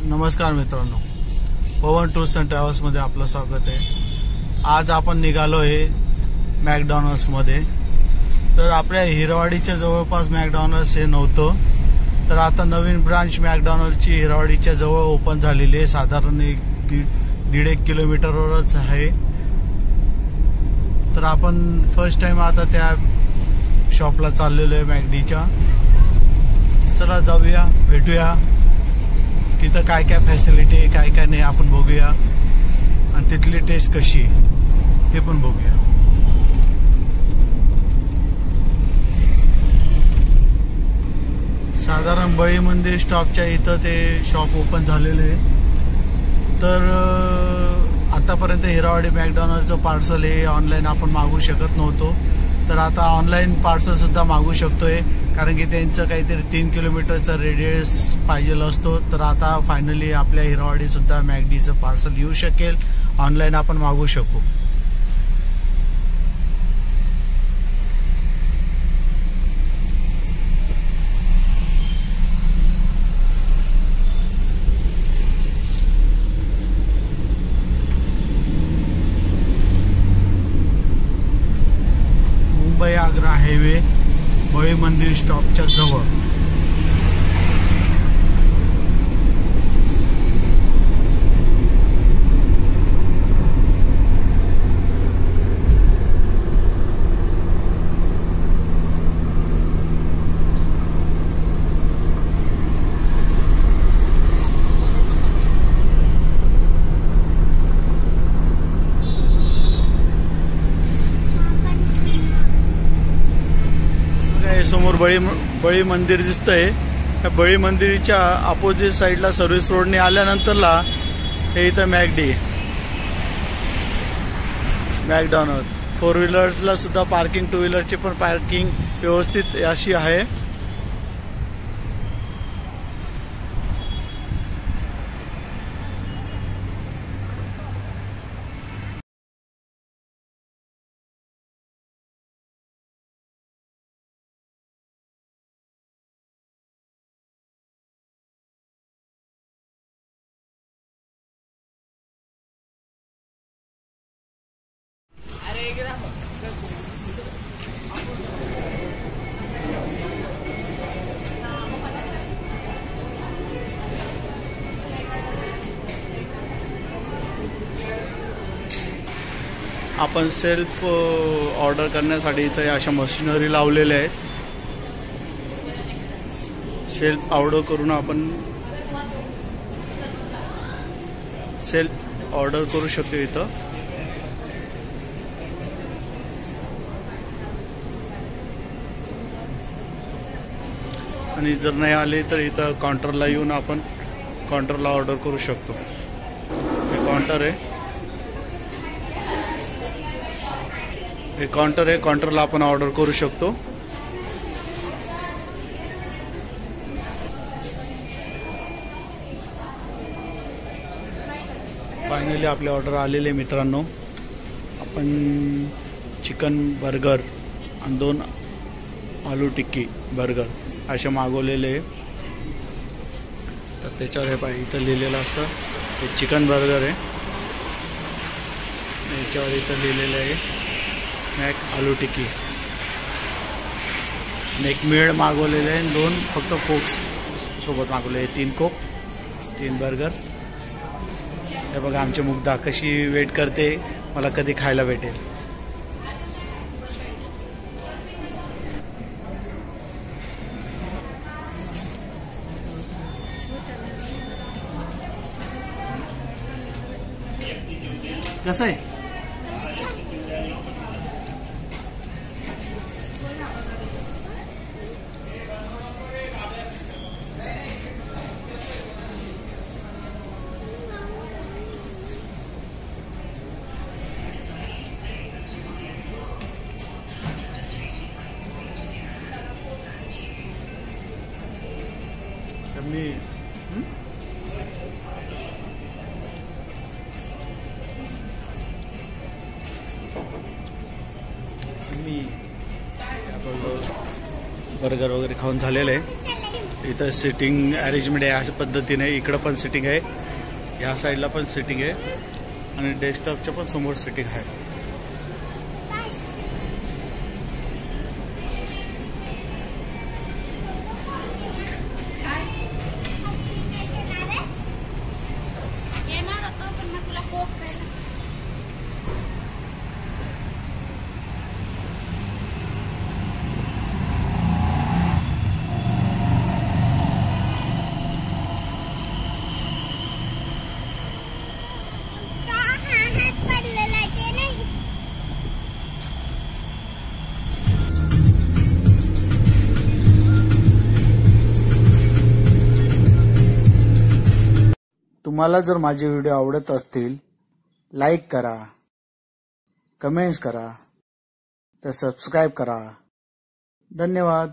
नमस्कार मित्रांनो, पवन tours and travels मध्ये आपलं स्वागत आहे। आज आपण निघालो आहे मॅकडॉनल्ड्स मध्ये। तर आपल्या हिरवाडीच्या जवळपास मॅकडॉनल्ड्स हे नव्हतं, तर आता नवीन ब्रांच मॅकडॉनल्ड्सची हिरवाडीच्या जवळ ओपन झालेली आहे। साधारण 1.5 किलोमीटरवरच आहे। तर आपण फर्स्ट टाइम आता त्या शॉपला चाललेलो आहे मॅकडीच्या। चला जाऊया, भेटूया तिथं काय काय फॅसिलिटी आहे, काय काय नाही आपण बघूया, आणि तिथली टेस्ट कशी हे पण बघूया। साधारण बळी मंदिर स्टॉपच्या इथं ते शॉप ओपन झालेले आहे। तर आतापर्यंत हिरावाडी मॅकडॉनल्डचं पार्सल हे ऑनलाईन आपण मागू शकत नव्हतो, तर आता ऑनलाईन पार्सल सुद्धा मागू शकतोय, कारण की त्यांचं काहीतरी 3 किलोमीटरचा रेडियस पाहिजे असतो। तर आता फायनली आपल्या हिरावाडी सुद्धा मॅकडीचं पार्सल येऊ शकेल, ऑनलाईन आपण मागू शकू। मुंबई आग्रा हायवे बळी मंदिर स्टॉपच्या जवळ। समोर बळी मंदिर दिसतंय। त्या बळी मंदिरच्या अपोजिट साइडला सर्व्हिस रोडने आल्यानंतरला हे इथं मॅकडॉनल्ड 4 व्हीलर्सला सुद्धा पार्किंग, 2 व्हीलरची पण पार्किंग व्यवस्थित अशी आहे। आपण सेल्फ ऑर्डर करण्यासाठी इथे अशा मशिनरी लावलेल्या आहेत। सेल्फ ऑर्डर करून आपण सेल्फ ऑर्डर करू शकतो इथं। आणि जर नाही आले तर इथं काउंटरला येऊन आपण काउंटरला ऑर्डर करू शकतो। हे काउंटर आहे, हे काउंटर आहे, काउंटरला आपण ऑर्डर करू शकतो। फायनली आपले ऑर्डर आलेले मित्रांनो। आपण चिकन बर्गर आणि 2 आलू टिक्की बर्गर असे मागवलेले। तर त्याच्यावर हे पाहिजे इथं लिहिलेलं असतं, हे चिकन बर्गर आहे। याच्यावर इथं लिहिलेलं आहे मॅक आलू टिक्की। एक मेळ मागवलेले आहे, 2 फक्त कोक सोबत मागवले, 3 कोक 3 बर्गर। हे बघा आमची मुग्धा कशी वेट करते, मला कधी खायला भेटेल। कसं आहे? मी बर्गर वगैरे खाऊन झालेलं आहे। इथं सिटिंग अरेंजमेंट आहे अशा पद्धतीने. इकडं पण सिटिंग आहे, ह्या साईडला पण सिटिंग आहे आणि डेस्कटॉपच्या पण समोर सिटिंग आहे. तुम्हाला जर माझे व्हिडिओ आवडत असतील, लाईक करा, कमेंट्स करा, तर सबस्क्राईब करा. धन्यवाद.